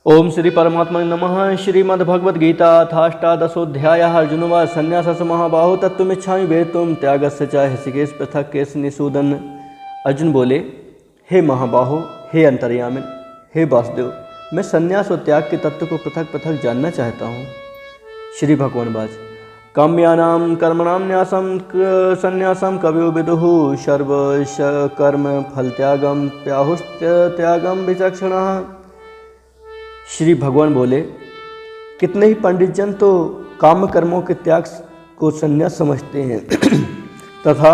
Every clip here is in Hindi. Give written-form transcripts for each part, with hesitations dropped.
ओम श्री परमात्मा नमः। श्रीमद्भगवद गीता अथाष्टादशोऽध्यायः। अर्जुनवाच संन्यासस् महाबाहो तत्त्वमिच्छामि वेत्तुं त्यागस्य च ऋषिकेश पृथक् केशनिषूदन। अर्जुन बोले, हे महाबाहो, हे अंतर्यामिन, हे वासुदेव, मैं संन्यास और त्याग के तत्व को पृथक पृथक जानना चाहता हूँ। श्री भगवान वाच काम्यानां कर्मणां न्यासं संन्यासं कवयो विदुः सर्व कर्म फल त्यागम त्यागम विचक्षणः। श्री भगवान बोले, कितने ही पंडित जन तो काम कर्मों के त्याग को संन्यास समझते हैं तथा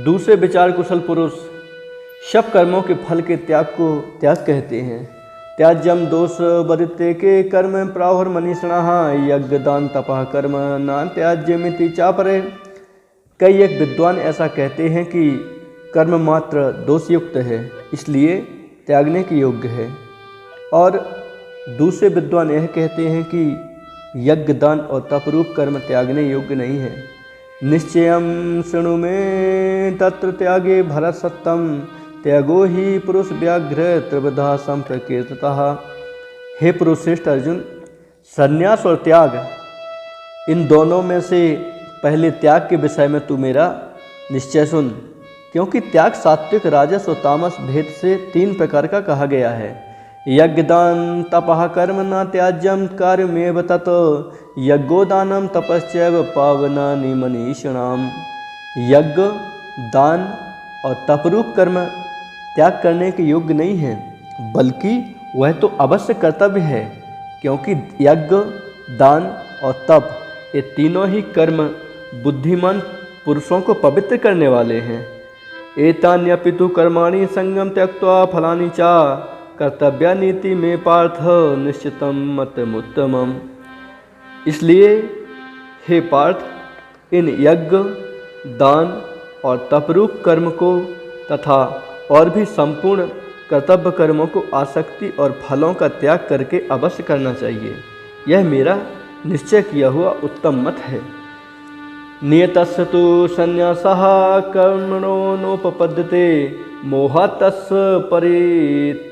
दूसरे विचार कुशल पुरुष सब कर्मों के फल के त्याग को त्याग कहते हैं। त्याज्यम दोष बदिते के कर्म प्राहुर मनीषिणः यज्ञ दान तपः कर्म न त्याज्यमिति चापरे। कई एक विद्वान ऐसा कहते हैं कि कर्म मात्र दोषयुक्त है, इसलिए त्यागने के योग्य है, और दूसरे विद्वान यह कहते हैं कि यज्ञ दान और तपरूप कर्म त्यागने योग्य नहीं है। निश्चयम शृणु में तत्र त्यागे भरत सत्यम त्यागो ही पुरुष व्याघ्र त्रिविधा संप्रकीर्ततः। हे पुरुषश्रेष्ठ अर्जुन, संन्यास और त्याग इन दोनों में से पहले त्याग के विषय में तू मेरा निश्चय सुन, क्योंकि त्याग सात्विक राजस और तामस भेद से 3 प्रकार का कहा गया है। यज्ञदान तपः कर्म न त्याज्यम कार्यमेव तत् यज्ञोदानम तपश्चैव पावनानि मनीषिणाम। यज्ञ दान और तपरूप कर्म त्याग करने के योग्य नहीं है, बल्कि वह तो अवश्य कर्तव्य है, क्योंकि यज्ञ दान और तप ये तीनों ही कर्म बुद्धिमान पुरुषों को पवित्र करने वाले हैं। एतान्यपि तु कर्माणि संगम त्यक्त्वा फलानि च कर्तव्या नीति में पार्थ निश्चितम मतमुत्तमम। इसलिए हे पार्थ, इन यज्ञ दान और तपरूप कर्म को तथा और भी संपूर्ण कर्तव्य कर्मों को आसक्ति और फलों का त्याग करके अवश्य करना चाहिए। यह मेरा निश्चय किया हुआ उत्तम मत है। नियतस्य तु संन्यासः कर्मणो नोपपद्यते मोहात्तस्य परित्यागस्तामसः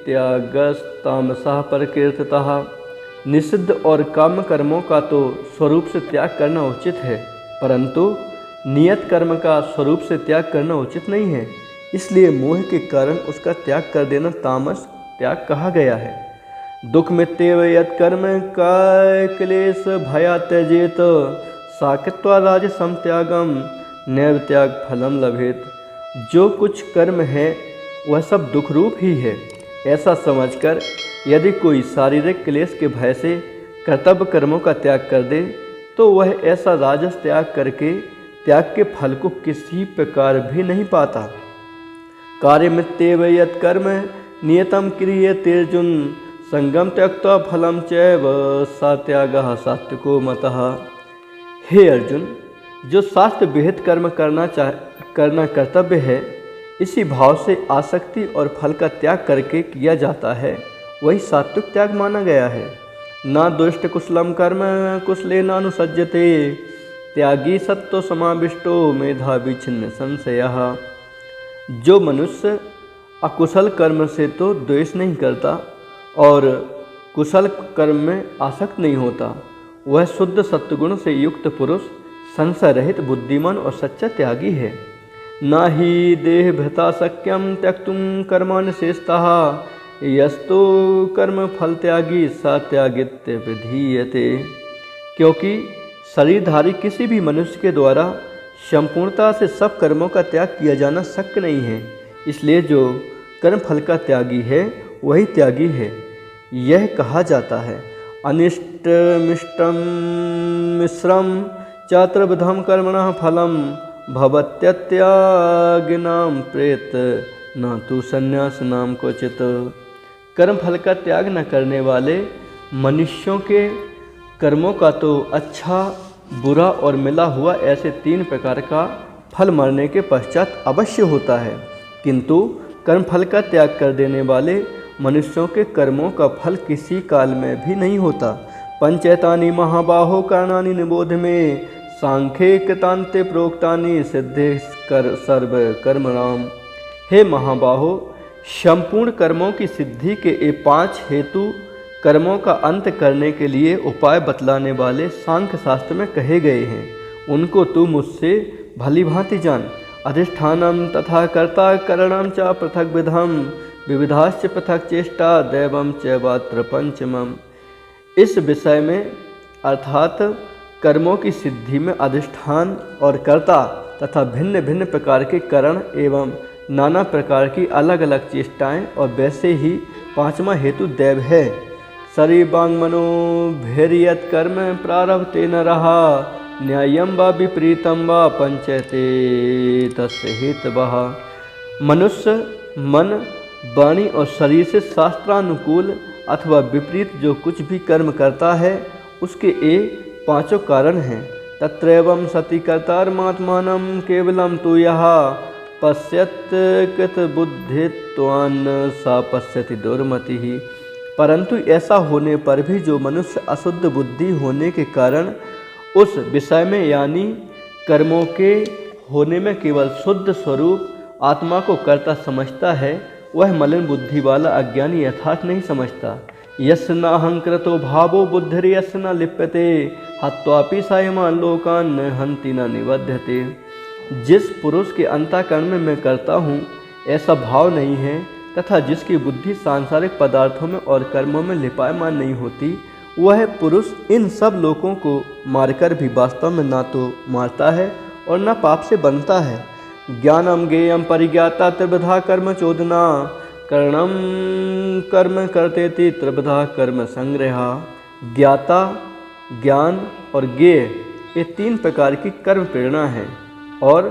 प्रकीर्तितः। निषिद्ध और काम कर्मों का तो स्वरूप से त्याग करना उचित है, परंतु नियत कर्म का स्वरूप से त्याग करना उचित नहीं है, इसलिए मोह के कारण उसका त्याग कर देना तामस त्याग कहा गया है। दुख मित्येव यत्कर्म काय क्लेश भया त्यजेत साकित्वा राजसं त्यागम नैव त्याग फलम लभेत। जो कुछ कर्म है वह सब दुख रूप ही है, ऐसा समझकर यदि कोई शारीरिक क्लेश के भय से कर्तव्य कर्मों का त्याग कर दे, तो वह ऐसा राजस त्याग करके त्याग के फल को किसी प्रकार भी नहीं पाता। कार्यमित्येव यत्कर्म नियतम क्रियते अर्जुन संगम त्यक्त्वा फलम चैव सा त्यागः सात्विको मतः। हे अर्जुन, जो शास्त्र विहित कर्म करना कर्तव्य है, इसी भाव से आसक्ति और फल का त्याग करके किया जाता है, वही सात्विक त्याग माना गया है। ना दुष्ट कुशलम कर्म कुशले नानुसज्जते त्यागी सत्व समाविष्टो मेधावी छिन्न संशयः। जो मनुष्य अकुशल कर्म से तो द्वेष नहीं करता और कुशल कर्म में आसक्त नहीं होता, वह शुद्ध सत्वगुण से युक्त पुरुष संशय रहित बुद्धिमान और सच्चा त्यागी है। ना ही देह भृता शक्यम त्यक्तुम कर्माणि शेषतः यस्तु कर्म फल त्यागी सा त्यागित्य विधीयते। क्योंकि शरीरधारी किसी भी मनुष्य के द्वारा संपूर्णता से सब कर्मों का त्याग किया जाना शक्य नहीं है, इसलिए जो कर्म फल का त्यागी है वही त्यागी है। यह कहा जाता है, अनिष्ट मिष्टम मिश्रम चातुर्विधम कर्मणः फलम भवत्यत्यागिनाम प्रेत न तु संन्यास नाम क्वचित। कर्म फल का त्याग न करने वाले मनुष्यों के कर्मों का तो अच्छा बुरा और मिला हुआ ऐसे 3 प्रकार का फल मरने के पश्चात अवश्य होता है, किंतु कर्म फल का त्याग कर देने वाले मनुष्यों के कर्मों का फल किसी काल में भी नहीं होता। पंचैतानि महाबाहो कारणानि निबोध में सांख्ये कृतान्ते प्रोक्तानि सिद्धे कर सर्व कर्मणाम। हे महाबाहो, संपूर्ण कर्मों की सिद्धि के ये 5 हेतु कर्मों का अंत करने के लिए उपाय बतलाने वाले सांख्य शास्त्र में कहे गए हैं, उनको तू मुझसे भली भांति जान। अधिष्ठानम तथा कर्ता करणम च पृथक विधम विविधाश्च पृथक चेष्टा दैवम च वात्र पंचमम। इस विषय में अर्थात कर्मों की सिद्धि में अधिष्ठान और कर्ता तथा भिन्न भिन्न प्रकार के करण एवं नाना प्रकार की अलग अलग चेष्टाएं और वैसे ही पांचवा हेतु दैव है। शरीर वांग मनो भैरियत कर्म प्रारभते न रहा न्यायम व विपरीतम व पंचयते तस्य हेतवः। मनुष्य मन वाणी और शरीर से शास्त्रानुकूल अथवा विपरीत जो कुछ भी कर्म करता है उसके ये पांचों कारण हैं। तत्रैवं सति कर्तारमात्मानं केवलं तु यः पश्यत् कृतबुद्धित्वान् सा पश्यति दुर्मतिः। परंतु ऐसा होने पर भी जो मनुष्य अशुद्ध बुद्धि होने के कारण उस विषय में यानी कर्मों के होने में केवल शुद्ध स्वरूप आत्मा को कर्ता समझता है, वह मलिन बुद्धि वाला अज्ञानी यथार्थ नहीं समझता। यस्य न अहंकृतो भावो बुद्धिर्यस्य न लिप्यते हत्वापि सायमान लोकान् न हन्ति न निबध्यते। जिस पुरुष के अंतःकरण में मैं करता हूँ ऐसा भाव नहीं है तथा जिसकी बुद्धि सांसारिक पदार्थों में और कर्मों में लिपायमान नहीं होती, वह पुरुष इन सब लोगों को मारकर भी वास्तव में ना तो मारता है और न पाप से बनता है। ज्ञानम ज्ञेयम परिज्ञाता त्रिविधा कर्म चोदना कर्णम कर्म करतेति त्रिविधा कर्म संग्रहा। ज्ञाता, ज्ञान और ज्ञेय ये तीन प्रकार की कर्म प्रेरणा है और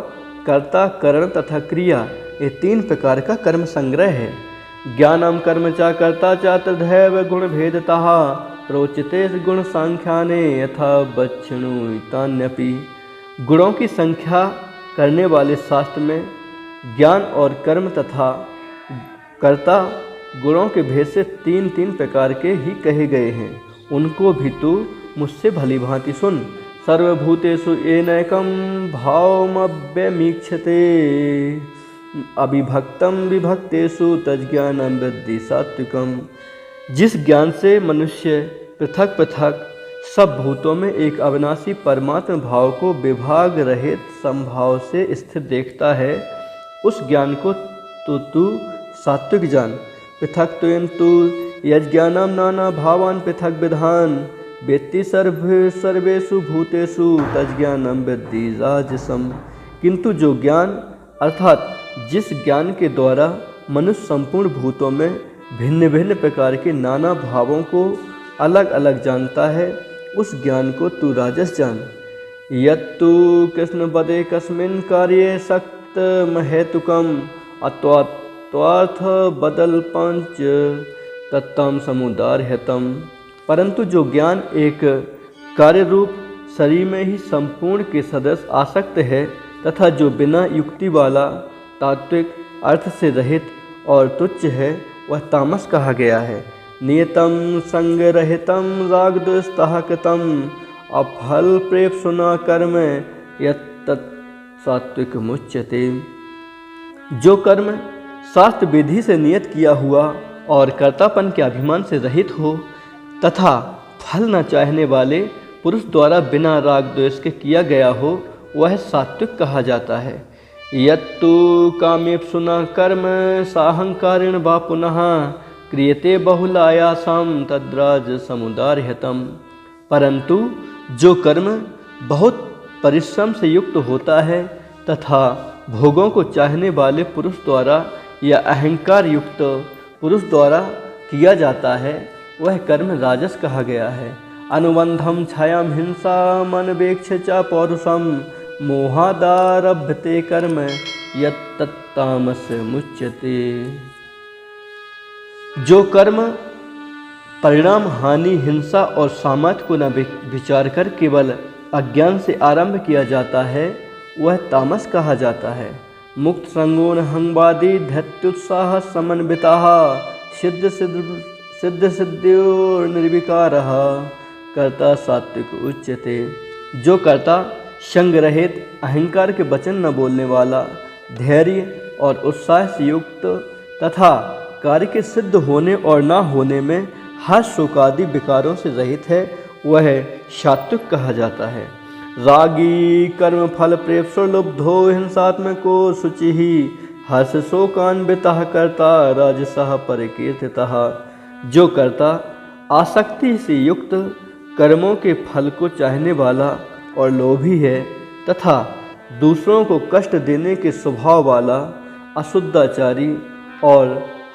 कर्ता, करण तथा क्रिया ये तीन प्रकार का कर्म संग्रह है। ज्ञानम कर्म च कर्ता च त्रिधैव गुण भेदतः प्रोचिते गुण सांख्याने यथा बच्छिणुतान्यपि। गुणों की संख्या करने वाले शास्त्र में ज्ञान और कर्म तथा कर्ता गुणों के भेद से तीन तीन प्रकार के ही कहे गए हैं, उनको भी तू मुझसे भली भांति सुन। सर्वभूतेषु येनैकं भावमव्यमीक्षते अविभक्तं विभक्तेषु तज्ज्ञानं विद्धि सात्विकम्। जिस ज्ञान से मनुष्य पृथक पृथक सब भूतों में एक अविनाशी परमात्म भाव को विभाग रहित संभाव से स्थित देखता है, उस ज्ञान को तू सात्विक जान। पृथक तु यज्ञानम नाना भावान पृथक विधान वेत्ति सर्वेषु भूतेषु तज्ज्ञानम विद्धि राजसम। किंतु जो ज्ञान अर्थात जिस ज्ञान के द्वारा मनुष्य संपूर्ण भूतों में भिन्न भिन्न प्रकार के नाना भावों को अलग अलग जानता है, उस ज्ञान को तू राजस जान। यत्तु कृष्ण पदे कस्मिन् कार्ये सक्त महेतुकम अत्वार्थ बदल पंच तत्तम समुदार्यतम। परंतु जो ज्ञान एक कार्य रूप शरीर में ही संपूर्ण के सदस्य आसक्त है तथा जो बिना युक्ति वाला तात्विक अर्थ से रहित और तुच्छ है, वह तामस कहा गया है। नियतम संगरहितम राग दुस्तः कृतम अफल प्रेप सुना कर्म यत् सात्विक मुच्यते। जो कर्म शास्त्र विधि से नियत किया हुआ और कर्तापन के अभिमान से रहित हो तथा फल न चाहने वाले पुरुष द्वारा बिना राग द्वेष के किया गया हो, वह सात्विक कहा जाता है। यत्तु कामेप्सुना कर्म साहंकारेण वा पुनः क्रियते बहुलायासम तद्राज समुदार्यतम। परंतु जो कर्म बहुत परिश्रम से युक्त होता है तथा भोगों को चाहने वाले पुरुष द्वारा या अहंकार युक्त पुरुष द्वारा किया जाता है, वह कर्म राजस कहा गया है। अनुबंधम छायाम हिंसा मनवेक्ष च पौरुषम मोहादारभ्यते कर्म यत्तामस मुच्यते। जो कर्म परिणाम हानि हिंसा और सामर्थ्य को न विचार कर केवल अज्ञान से आरंभ किया जाता है, वह तामस कहा जाता है। मुक्त संगोन हंगवादी धत्युत्साह समन्विता सिद्ध सिद्ध्योर निर्विकारः कर्ता सात्विक उच्यते। जो कर्ता संग रहित अहंकार के वचन न बोलने वाला धैर्य और उत्साह से युक्त तथा कार्य के सिद्ध होने और न होने में हर शोकादि विकारों से रहित है वह सात्विक कहा जाता है। रागी कर्म फल प्रेप्सो लुब्धो हिंसात्मको शुचि ही हर्ष शोकान्वितः कर्ता राजसः परिकीर्तितः। जो कर्ता आसक्ति से युक्त कर्मों के फल को चाहने वाला और लोभी है तथा दूसरों को कष्ट देने के स्वभाव वाला अशुद्धाचारी और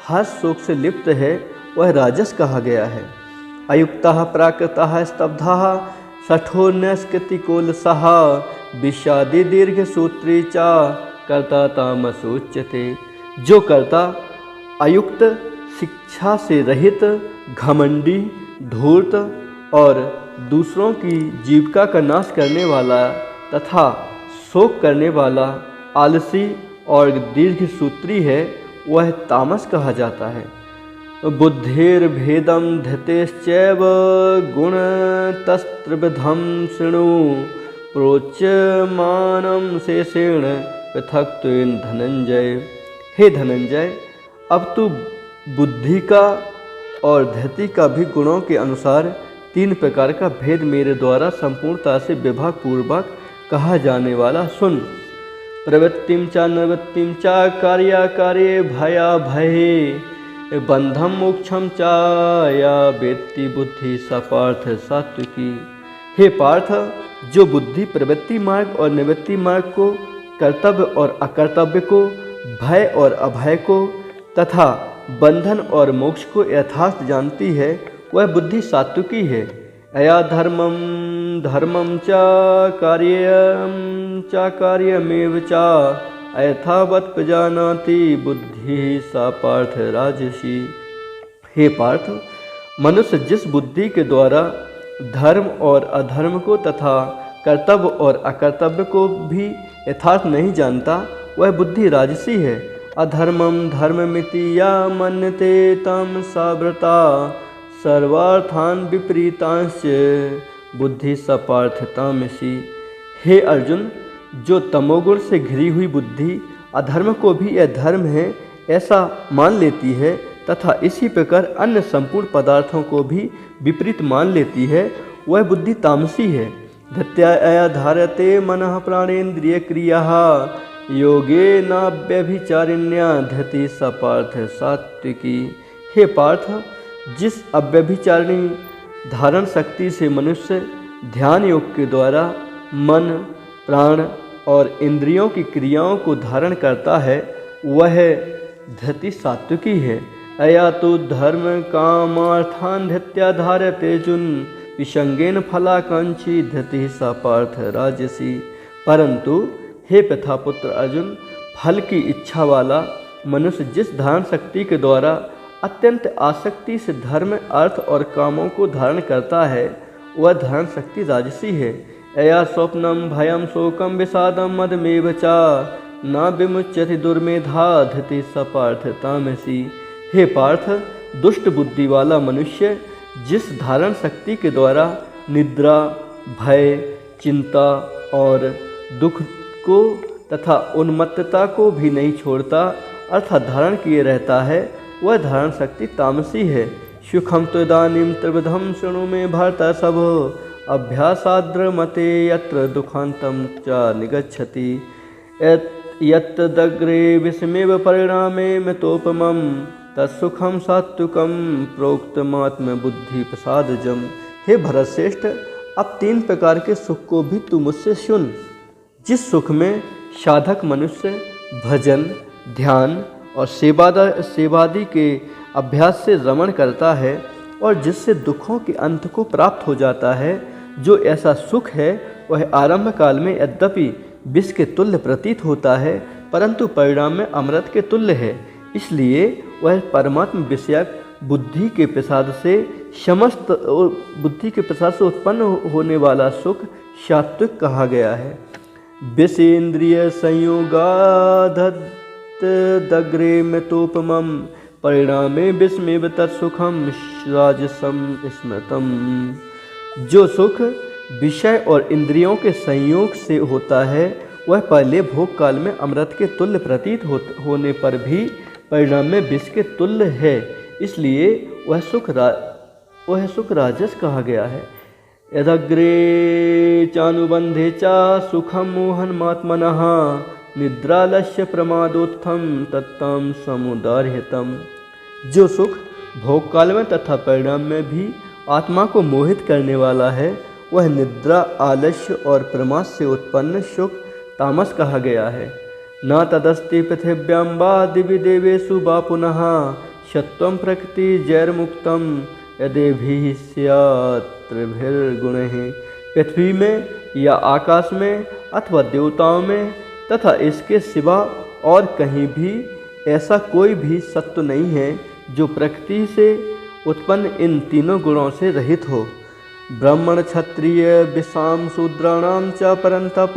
हर्ष शोक से लिप्त है वह राजस कहा गया है। अयुक्तः प्राकृतः स्तब्धः शठो नैष्कृतिकोलसः विषादी दीर्घ सूत्री च कर्ता तामसोच्यते। जो कर्ता अयुक्त शिक्षा से रहित घमंडी धूर्त और दूसरों की जीविका का नाश करने वाला तथा शोक करने वाला आलसी और दीर्घ सूत्री है वह तामस कहा जाता है। बुद्धिर भेदम धृतेश्चैव गुणतस्त्रिविधं शृणु प्रोच्यमानं शेषेण पृथक्त्वेन धनंजय। हे धनंजय, अब तू बुद्धि का और धृति का भी गुणों के अनुसार 3 प्रकार का भेद मेरे द्वारा संपूर्णता से विभाग पूर्वक कहा जाने वाला सुन। प्रवृत्तिम च निवृत्तिम च कार्याकार्ये भया भये बंधम मोक्षम च या वेत्ति बुद्धि स पार्थ सात्विकी। हे पार्थ, जो बुद्धि प्रवृत्ति मार्ग और निवृत्ति मार्ग को, कर्तव्य और अकर्तव्य को, भय और अभय को तथा बंधन और मोक्ष को यथार्थ जानती है वह बुद्धि सात्विकी है। अया धर्मम धर्मम च कार्यमेव च अयथावत् प्रजानाति बुद्धि सा पार्थ राजसी। हे पार्थ, मनुष्य जिस बुद्धि के द्वारा धर्म और अधर्म को तथा कर्तव्य और अकर्तव्य को भी यथार्थ नहीं जानता वह बुद्धि राजसी है। अधर्मम धर्ममिति या मन्यते तम साव्रता सर्वार्थान विपरीतांश्च बुद्धि स पार्थ तामसी। हे अर्जुन, जो तमोगुण से घिरी हुई बुद्धि अधर्म को भी यह धर्म है ऐसा मान लेती है तथा इसी प्रकार अन्य संपूर्ण पदार्थों को भी विपरीत मान लेती है वह बुद्धि तामसी है। धत्या धारते मनः प्राणेन्द्रिय क्रियाः योगे नाव्यभिचारिण्या धृति स पार्थ सात्विकी। हे पार्थ, जिस अव्यभिचारिणी धारण शक्ति से मनुष्य ध्यान योग के द्वारा मन प्राण और इंद्रियों की क्रियाओं को धारण करता है वह धृति सात्विकी है। अया तो धर्म कामार्थान धृत्या धारते जुन विसंगेन फलाकांक्षी धृति सा पार्थ राजसी। परंतु हे प्रथापुत्र अर्जुन, फल की इच्छा वाला मनुष्य जिस धारण शक्ति के द्वारा अत्यंत आसक्ति से धर्म अर्थ और कामों को धारण करता है वह धारण शक्ति राजसी है। अया स्वप्नम भयम शोकम विषादम मदमेव च न विमुच्यति दुर्मेधा धृति स पार्थ तामसी। हे पार्थ, दुष्ट बुद्धि वाला मनुष्य जिस धारण शक्ति के द्वारा निद्रा भय चिंता और दुख को तथा उन्मत्तता को भी नहीं छोड़ता अर्थात धारण किए रहता है वह धारण शक्ति तामसी है। सुखम तो इदानीं त्रिविधम शृणु मे भरतर्षभ अभ्यासाद्रमते यत्र दुखांतम च निगच्छति यत्तदग्रे विषमेव परिणामे मितोपमं तत्सुखम सात्विकम प्रोक्तमात्म बुद्धि प्रसादजम। हे भरतश्रेष्ठ, अब 3 प्रकार के सुख को भी तू मुझसे सुन। जिस सुख में साधक मनुष्य भजन ध्यान और सेवादि के अभ्यास से रमण करता है और जिससे दुखों के अंत को प्राप्त हो जाता है, जो ऐसा सुख है वह आरंभ काल में यद्यपि विष के तुल्य प्रतीत होता है परंतु परिणाम में अमृत के तुल्य है। इसलिए वह परमात्म विषयक बुद्धि के प्रसाद से उत्पन्न होने वाला सुख सात्विक कहा गया है। विषेन्द्रिय संयोगादग्रे मितोपमं परिणामे विस्मेव तत्सुखम राजसम स्मृतम। जो सुख विषय और इंद्रियों के संयोग से होता है वह पहले भोग काल में अमृत के तुल्य प्रतीत होने पर भी परिणाम में विष के तुल्य है। इसलिए वह सुख वह सुख राजस कहा गया है। यदग्रे चानुबंधे चा सुखम मोहनमात्मनः निद्रालस्य प्रमादोत्थम तत्तम समुदार्यतम। जो सुख भोग काल में तथा परिणाम में भी आत्मा को मोहित करने वाला है, वह निद्रा, आलस्य और प्रमाद से उत्पन्न सुख तामस कहा गया है। न तदस्ति पृथिव्यां वा दिवि देवेषु वा पुनः सत्वं प्रकृति जैर्मुक्तं यदेभिः स्यात् त्रिभिर्गुणैः। पृथ्वी में या आकाश में अथवा देवताओं में तथा इसके सिवा और कहीं भी ऐसा कोई भी सत्व नहीं है जो प्रकृति से उत्पन्न इन तीनों गुणों से रहित हो। ब्राह्मण क्षत्रिय विषाम शूद्राणां च परंतप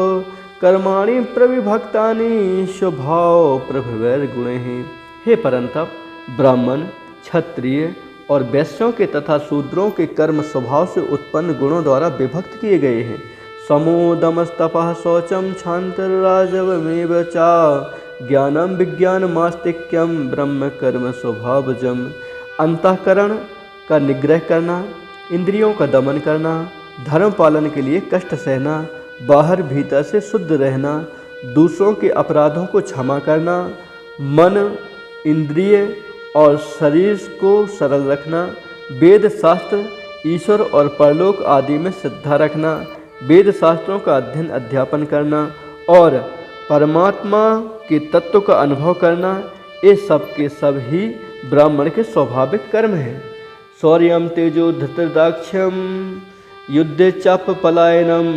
कर्माणि प्रविभक्तानि स्वभाव प्रभवैर्गुणैः। हे परंतप, ब्राह्मण, क्षत्रिय और वैश्यों के तथा शूद्रों के कर्म स्वभाव से उत्पन्न गुणों द्वारा विभक्त किए गए हैं। समोदमस्तपः शौचम क्षान्तिर्राजवमेव च ज्ञानम विज्ञानमास्तिक्यम ब्रह्म कर्म स्वभावजम। अंतःकरण का निग्रह करना, इंद्रियों का दमन करना, धर्म पालन के लिए कष्ट सहना, बाहर भीतर से शुद्ध रहना, दूसरों के अपराधों को क्षमा करना, मन, इंद्रिय और शरीर को सरल रखना, वेद शास्त्र, ईश्वर और परलोक आदि में श्रद्धा रखना, वेद शास्त्रों का अध्ययन अध्यापन करना और परमात्मा के तत्व का अनुभव करना, ये सब के सब ही ब्राह्मण के स्वाभाविक कर्म हैं। शौर्यम तेजो धृतदाक्ष्यम युद्धे चाप पलायनम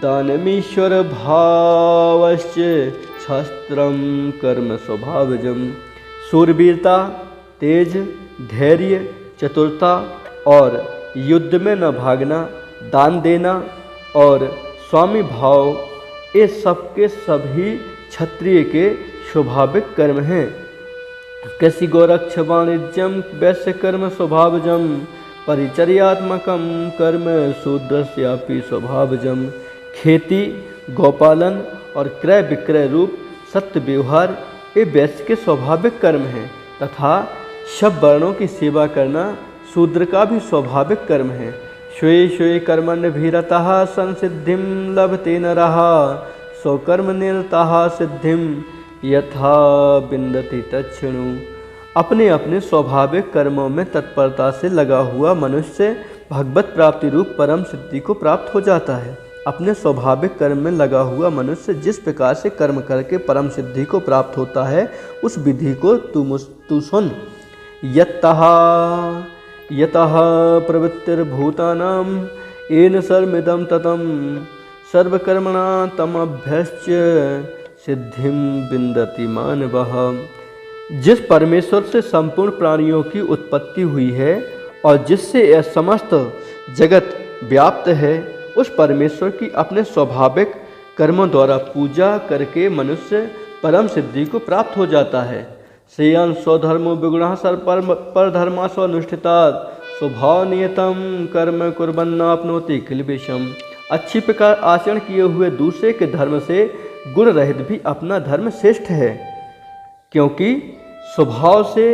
दानमीश्वर भावश्च शास्त्रम कर्म स्वभावजम। शूरवीरता, तेज, धैर्य, चतुरता और युद्ध में न भागना, दान देना और स्वामी भाव, ये सबके सभी क्षत्रिय के स्वाभाविक कर्म हैं। कृषि गोरक्ष वाणिज्यम वैश्य कर्म स्वभावजम परिचर्यात्मकम कर्म शूद्रस्यापि स्वभावजम। खेती, गौपालन और क्रय विक्रय रूप सत्य व्यवहार ये वैश्य के स्वाभाविक कर्म हैं तथा सब वर्णों की सेवा करना शूद्र का भी स्वाभाविक कर्म है। स्वे स्वे कर्मण्यभिरतः संसिद्धिं लभते नरः स्वकर्मनिरतः सिद्धिं यथा विन्दति तच्छृणु। अपने अपने स्वाभाविक कर्मों में तत्परता से लगा हुआ मनुष्य भगवत प्राप्ति रूप परम सिद्धि को प्राप्त हो जाता है। अपने स्वाभाविक कर्म में लगा हुआ मनुष्य जिस प्रकार से कर्म करके परम सिद्धि को प्राप्त होता है, उस विधि को तू सुन। यतः प्रवृत्तिर्भूतानां येन सर्वमिदं ततं सर्वकर्मणा तमभ्यस्य सिद्धिं विन्दति मानवः। जिस परमेश्वर से संपूर्ण प्राणियों की उत्पत्ति हुई है और जिससे यह समस्त जगत व्याप्त है, उस परमेश्वर की अपने स्वाभाविक कर्मों द्वारा पूजा करके मनुष्य परम सिद्धि को प्राप्त हो जाता है। श्रेयं स्वधर्मो विगुणः परधर्मा स्वनुष्ठितात् स्वभाव नियतम कर्म कुर्वन्नाप्नोति किल्बिषम्। अच्छी प्रकार आचरण किए हुए दूसरे के धर्म से गुण रहित भी अपना धर्म श्रेष्ठ है, क्योंकि स्वभाव से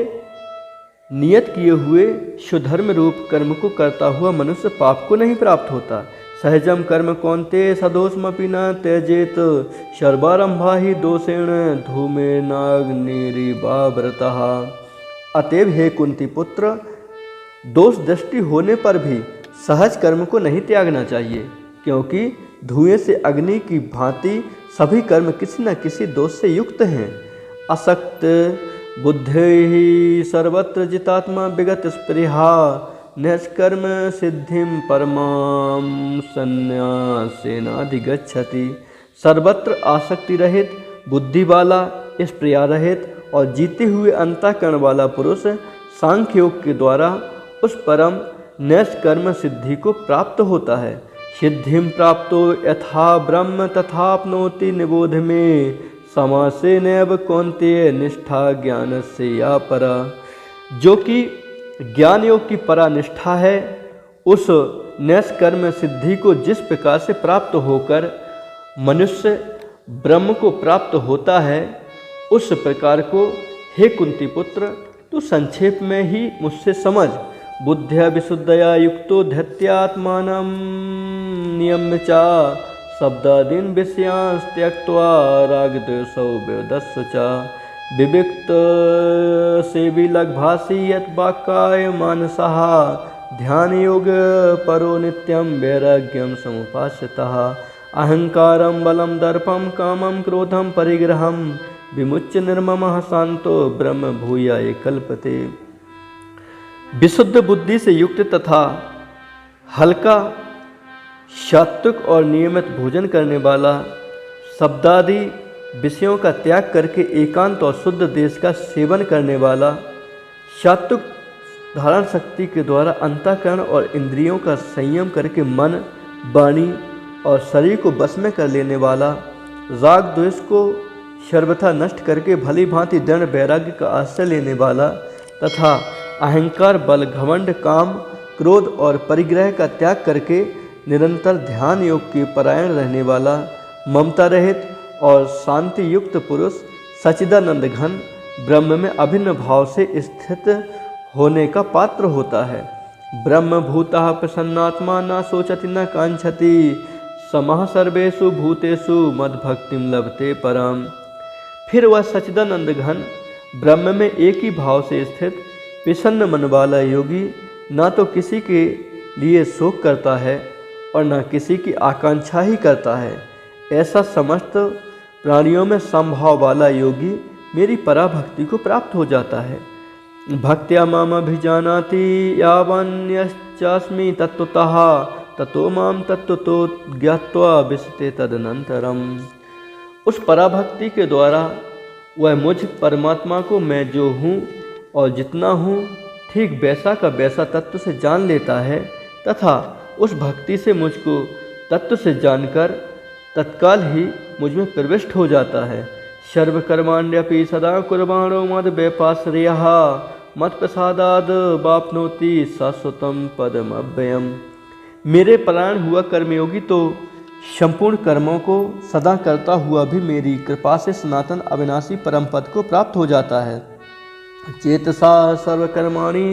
नियत किए हुए सुधर्म रूप कर्म को करता हुआ मनुष्य पाप को नहीं प्राप्त होता। सहजम कर्म कौन्तेय सदोषमपि न त्यजेत सर्वारंभा ही दोषेण धूमे नाग्निरिवावृतः। अतएव हे कुंती पुत्र, दोष दृष्टि होने पर भी सहज कर्म को नहीं त्यागना चाहिए, क्योंकि धुएं से अग्नि की भांति सभी कर्म किसी न किसी दोष से युक्त हैं। असक्त बुद्धि सर्वत्र जितात्मा विगत स्पृहा नैष्कर्म सिद्धिं परमां संन्यासेनाधिगच्छति। सर्वत्र आसक्ति रहित, बुद्धि वाला, स्प्रिया रहित और जीते हुए अंतःकरण वाला पुरुष सांख्य योग के द्वारा उस परम नैष्कर्म सिद्धि को प्राप्त होता है। सिद्धिं प्राप्तो यथा ब्रह्म तथाप्नोति निबोध में समासे नैव कौन्तेय निष्ठा ज्ञान से या परा। जो कि ज्ञान योग की परा निष्ठा है, उस नैष्कर्म सिद्धि को जिस प्रकार से प्राप्त होकर मनुष्य ब्रह्म को प्राप्त होता है, उस प्रकार को हे कुंती पुत्र तू संक्षेप में ही मुझसे समझ बुद्ध्या विशुद्धया युक्तो धैत्यात्मानं नियम्य च शब्दादीन् विषयांस् त्यक्त्वा रागद्वेषौ विवदस्य च विविक्त सेवी लग्भासी यत् वाक्काय मानसः ध्यान योग परो नित्यं वैराग्यं समुपास्यतः अहंकारं बलं दर्पं कामं क्रोधं परिग्रहं विमुच्य निर्ममः शांतो ब्रह्म भूयाय कल्पते। विशुद्ध बुद्धि से युक्त तथा हल्का सात्विक और नियमित भोजन करने वाला, शब्दादि विषयों का त्याग करके एकांत और शुद्ध देश का सेवन करने वाला, सात्विक धारण शक्ति के द्वारा अंतःकरण और इंद्रियों का संयम करके मन, वाणी और शरीर को बस में कर लेने वाला, राग द्वेष को सर्वथा नष्ट करके भली भांति दृढ़ वैराग्य का आश्रय लेने वाला तथा अहंकार, बल, घमंड, काम, क्रोध और परिग्रह का त्याग करके निरंतर ध्यान योग के परायण रहने वाला, ममता रहित और शांति युक्त पुरुष सच्चिदानंद घन ब्रह्म में अभिन्न भाव से स्थित होने का पात्र होता है। ब्रह्म भूतः प्रसन्नात्मा न सोचति न कांक्षति समः सर्वेषु भूतेषु मद्भक्तिं लभते परम। फिर वह सच्चिदानंद घन ब्रह्म में एक ही भाव से स्थित प्रसन्न मन वाला योगी न तो किसी के लिए शोक करता है और न किसी की आकांक्षा ही करता है। ऐसा समस्त प्राणियों में समभाव वाला योगी मेरी पराभक्ति को प्राप्त हो जाता है। भक्त्या माम अभिजानाति यावन्यश्चास्मि तत्त्वतः ततो माम तत्त्वतो ज्ञात्वा विशते तदनंतरम। उस पराभक्ति के द्वारा वह मुझ परमात्मा को मैं जो हूँ और जितना हूँ ठीक वैसा का वैसा तत्व से जान लेता है तथा उस भक्ति से मुझको तत्व से जानकर तत्काल ही मुझ में प्रविष्ट हो जाता है। सर्वकर्माण्यपि सदा कुर्वाणो मद व्यपाश्रयः मत प्रसादाद वाप्नोति शाश्वतम पदम अव्ययम्। मेरे परायण हुआ कर्मयोगी तो संपूर्ण कर्मों को सदा करता हुआ भी मेरी कृपा से सनातन अविनाशी परम पद को प्राप्त हो जाता है। चेतसा सर्वकर्माणि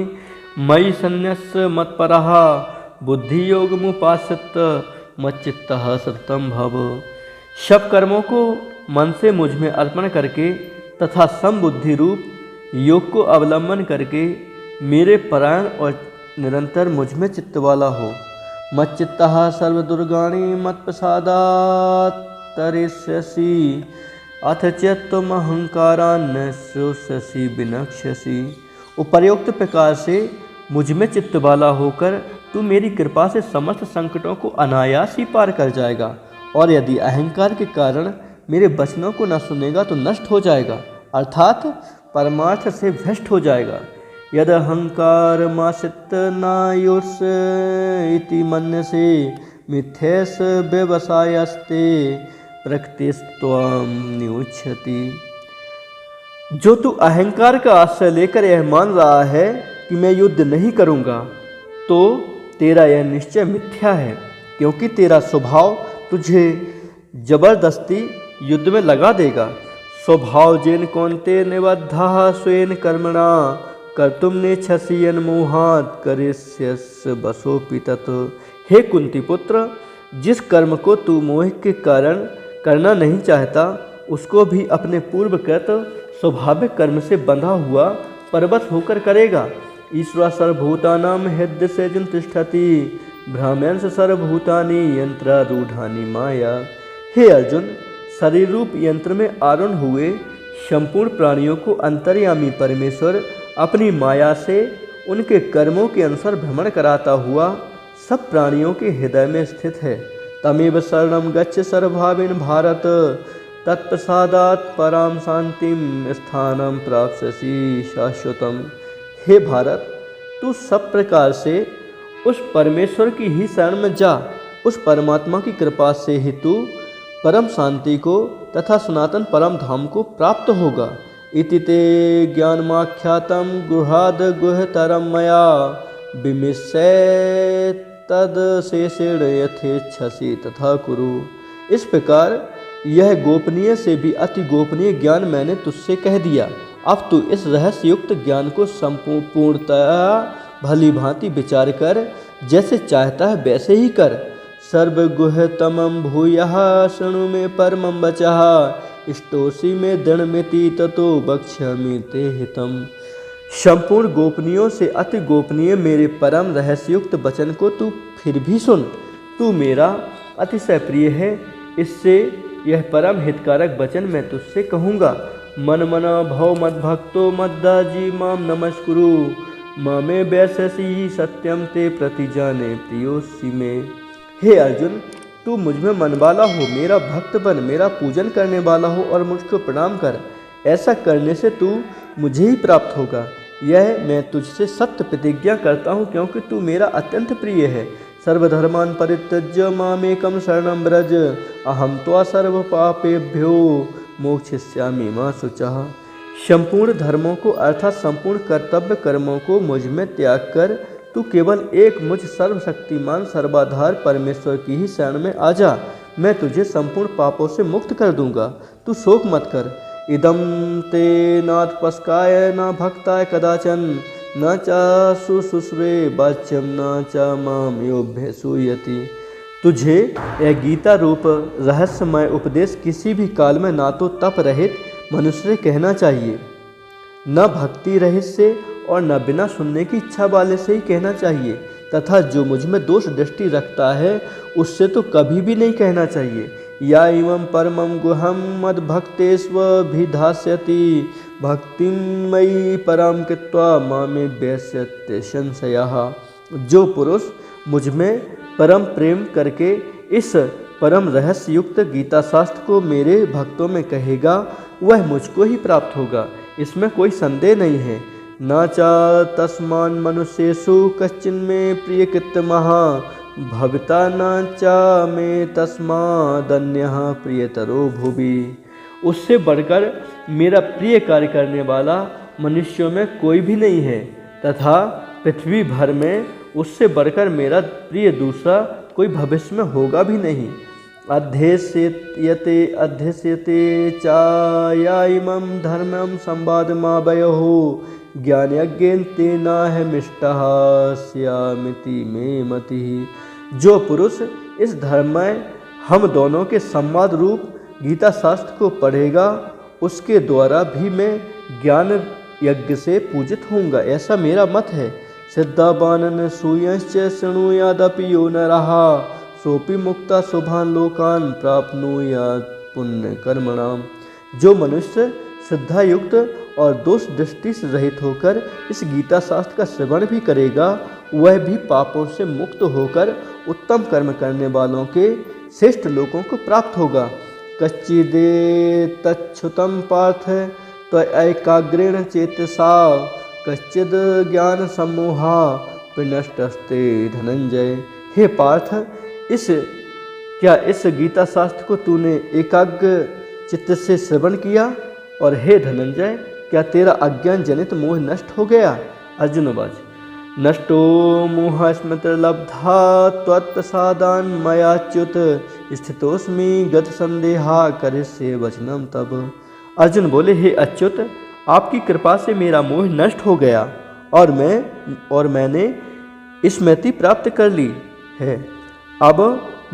मयि सन्न्यस्य मत्परः बुद्धि योगमुपाश्रित मच्चित्तः सततं भव। सब कर्मों को मन से मुझ में अर्पण करके तथा समबुद्धि रूप योग को अवलंबन करके मेरे परायण और निरंतर मुझ में चित्त वाला हो। मच्चित्तः सर्वदुर्गाणि मत्प्रसादात् तरिष्यसि अथ चित्तम अहंकारान् श्रोष्यसि विनक्ष्यसि। उपर्युक्त प्रकार से मुझ में चित्त वाला होकर तू मेरी कृपा से समस्त संकटों को अनायास ही पार कर जाएगा और यदि अहंकार के कारण मेरे वचनों को न सुनेगा तो नष्ट हो जाएगा अर्थात परमार्थ से भ्रष्ट हो जाएगा। यद अहंकार मासित नायुष इति मन्यसे मिथ्येस व्यवसायस्ते प्रकृतिस्त्वां नियुच्छति। जो तू अहंकार का आश्रय लेकर यह मान रहा है कि मैं युद्ध नहीं करूंगा तो तेरा यह निश्चय मिथ्या है, क्योंकि तेरा स्वभाव तुझे जबरदस्ती युद्ध में लगा देगा। स्वभाव जेन कौन्ते निबद्धः स्वेन कर्मणा कर्तुम नेच्छसि यन्मोहात् करिष्यसि वशोऽपि तत्। हे कुंती पुत्र, जिस कर्म को तू मोह के कारण करना नहीं चाहता उसको भी अपने पूर्वकृत स्वाभाविक कर्म से बंधा हुआ पर्वत होकर करेगा। ईश्वर सर्वभूतानां हृदय से जिन तिष्ठति भ्राम्यंश सर्वभूतानि यंत्रारूढ़ानि माया। हे अर्जुन, शरीर रूप यंत्र में आरूढ़ हुए संपूर्ण प्राणियों को अंतर्यामी परमेश्वर अपनी माया से उनके कर्मों के अनुसार भ्रमण कराता हुआ सब प्राणियों के हृदय में स्थित है। तमेव शरणं गच्छ सर्वभावेन भारत तत्प्रसादात् पराम शांतिम स्थानं प्राप्स्यसि शाश्वतम्। हे भारत, तू सब प्रकार से उस परमेश्वर की ही शरण में जा। उस परमात्मा की कृपा से ही तू परम शांति को तथा सनातन परम धाम को प्राप्त होगा। इति ते ज्ञानमाख्यातं गुहाद गुहतरं मया विमिश्य तद शेषेण यथेच्छसि तथा कुरु। इस प्रकार यह गोपनीय से भी अति गोपनीय ज्ञान मैंने तुझसे कह दिया। अब तू इस रहस्य युक्त ज्ञान को संपूर्णतया भली भांति विचार कर, जैसे चाहता है वैसे ही कर। सर्वगुह्यतमं भूयः शृणु मे परमं वचः, इष्टोषि मे दृढ़मिति ततो वक्ष्यामि ते हितम्। संपूर्ण गोपनीयों से अति गोपनीय मेरे परम रहस्युक्त वचन को तू फिर भी सुन। तू मेरा अतिशय प्रिय है, इससे यह परम हितकारक वचन मैं तुझसे कहूँगा। मन मना भव मद भक्तो मद्दाजी माम नमस्कुरु, मामे वैससी सत्यम ते प्रतिजाने प्रियोसी में। हे अर्जुन, तू मुझ में मन वाला हो, मेरा भक्त बन, मेरा पूजन करने वाला हो और मुझको प्रणाम कर। ऐसा करने से तू मुझे ही प्राप्त होगा, यह मैं तुझसे सत्य प्रतिज्ञा करता हूँ, क्योंकि तू मेरा अत्यंत प्रिय है। सर्वधर्मान् परित्यज्य मामेकं शरणं व्रज, अहं त्वा सर्व पापेभ्यो मोक्षयिष्यामि मा शुचः। संपूर्ण धर्मों को अर्थात संपूर्ण कर्तव्य कर्मों को मुझ में त्याग कर तू केवल एक मुझ सर्वशक्तिमान सर्वाधार परमेश्वर की ही शरण में आ जा। मैं तुझे संपूर्ण पापों से मुक्त कर दूंगा, तू शोक मत कर। इदं ते नात्पस्काय न भक्ताय कदाचन, न चा शुश्रूषवे वाच्यम न चा माम योऽभ्यसूयति। तुझे यह गीता रूप रहस्यमय उपदेश किसी भी काल में ना तो तप रहित मनुष्य से कहना चाहिए, न भक्ति रहित से और न बिना सुनने की इच्छा वाले से ही कहना चाहिए, तथा जो मुझ में दोष दृष्टि रखता है उससे तो कभी भी नहीं कहना चाहिए। या इमं परमं गुहं मद भक्तेष्वभिधास्यति, भक्तिमयी परम कृत्वा मामे व्यस्यते संशयः। जो पुरुष मुझ में परम प्रेम करके इस परम रहस्य युक्त गीता शास्त्र को मेरे भक्तों में कहेगा, वह मुझको ही प्राप्त होगा, इसमें कोई संदेह नहीं है। न चा तस्मान् मनुष्येषु कश्चिन्मे प्रियकृतमः, भविता न चा मे तस्मादन्यः प्रियतरो भुवि। उससे बढ़कर मेरा प्रिय कार्य करने वाला मनुष्यों में कोई भी नहीं है, तथा पृथ्वी भर में उससे बढ़कर मेरा प्रिय दूसरा कोई भविष्य में होगा भी नहीं। अध्यस्यते चाया इमं धर्मं संवादमावयोः, ज्ञानयज्ञेन तेनाहमिष्टः स्यामिति मे मतिः। जो पुरुष इस धर्म में हम दोनों के संवाद रूप गीता शास्त्र को पढ़ेगा, उसके द्वारा भी मैं ज्ञान यज्ञ से पूजित होऊंगा, ऐसा मेरा मत है। सिद्धावानन सूयश्च शृणुयादपि यो नरः, सोपि मुक्ता शुभान लोकान प्राप्नुयात् पुण्य कर्मणाम। जो मनुष्य श्रद्धा युक्त और दोष दृष्टि से रहित होकर इस गीता शास्त्र का श्रवण भी करेगा, वह भी पापों से मुक्त होकर उत्तम कर्म करने वालों के श्रेष्ठ लोगों को प्राप्त होगा। कच्चिदे तच्छुतम पार्थ त्वयैकाग्रेण चेतसा, कच्चिद ज्ञान सम्मोहा विनष्टस्ते धनंजय। हे पार्थ, इस गीता शास्त्र को तूने एकाग्र चित्त से श्रवण किया? और हे धनंजय, क्या तेरा अज्ञान जनित मोह नष्ट हो गया? अर्जुनवाच, नष्टो मोह स्मृतिर्लब्धा त्वत्प्रसादान् मयाच्युत, स्थितोऽस्मि गत संदेहा करिष्ये वचनम तब। अर्जुन बोले, हे अच्युत, आपकी कृपा से मेरा मोह नष्ट हो गया और मैंने स्मृति प्राप्त कर ली है। अब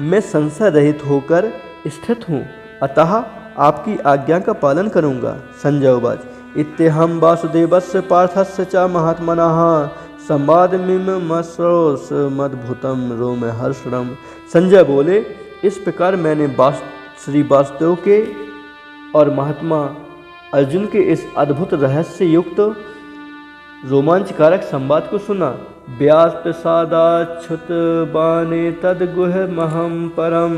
मैं संशय रहित होकर स्थित हूँ, अतः आपकी आज्ञा का पालन करूँगा। संजय उवाच, इत्यहं वासुदेवस्य पार्थस्य च महात्मनः, संवादमिममश्रोषमद्भुतं रोमहर्षणम्। संजय बोले, इस प्रकार मैंने श्री वासुदेव के और महात्मा अर्जुन के इस अद्भुत रहस्य युक्त रोमांचकारक संवाद को सुना। व्यास प्रसादाच्छुत बाणे तद्गुह्यमहं परम,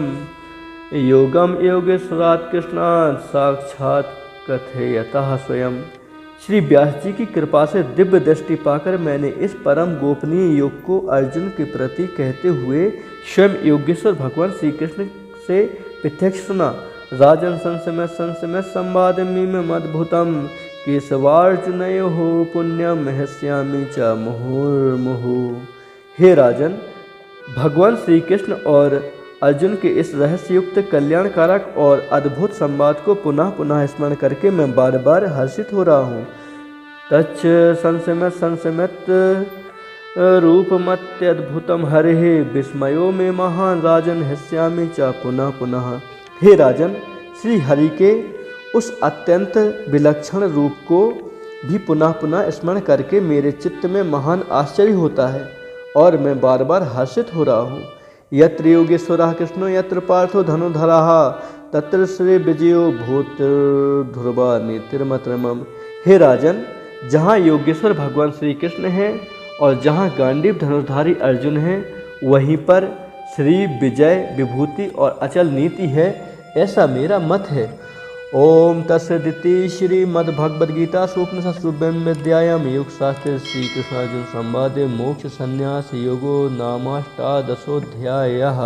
योगम योगेश्वरात् कृष्णात् साक्षात् कथयतः स्वयं। श्री व्यास जी की कृपा से दिव्य दृष्टि पाकर मैंने इस परम गोपनीय योग को अर्जुन के प्रति कहते हुए स्वयं योगेश्वर भगवान श्री कृष्ण से प्रत्यक्ष सुना। राजन संसमय संवादमिममद्भुतं, केशवार्जुनयोः पुण्यम ह्यस्यामि च मुहुर्मुहु। हे राजन, भगवान श्री कृष्ण और अर्जुन के इस रहस्ययुक्त कल्याणकारक और अद्भुत संवाद को पुनः पुनः स्मरण करके मैं बार बार हर्षित हो रहा हूँ। तच्च संसमत रूपमत्यद्भुतं हरेः विस्मयो में महान राजन हस्यामि च पुनः पुनः। हे राजन, श्री हरि के उस अत्यंत विलक्षण रूप को भी पुनः पुनः स्मरण करके मेरे चित्त में महान आश्चर्य होता है और मैं बार बार हर्षित हो रहा हूँ। यत्र योगेश्वरः कृष्णो यत्र पार्थो धनुर्धरः तत्र श्री विजयो भूत ध्रुवा नीतिर्मतरमम। हे राजन, जहाँ योगेश्वर भगवान श्री कृष्ण हैं और जहाँ गांडीव धनुर्धारी अर्जुन हैं, वहीं पर श्री विजय विभूति और अचल नीति है, ऐसा मेरा मत है। ओम तत्सदिति श्रीमद्भगवद्गीता उपनिषत्सु ब्रह्मविद्यायां योगशास्त्रे श्री कृष्णार्जुन संवादे मोक्ष संन्यास योगो नामाष्टादशोऽध्यायः।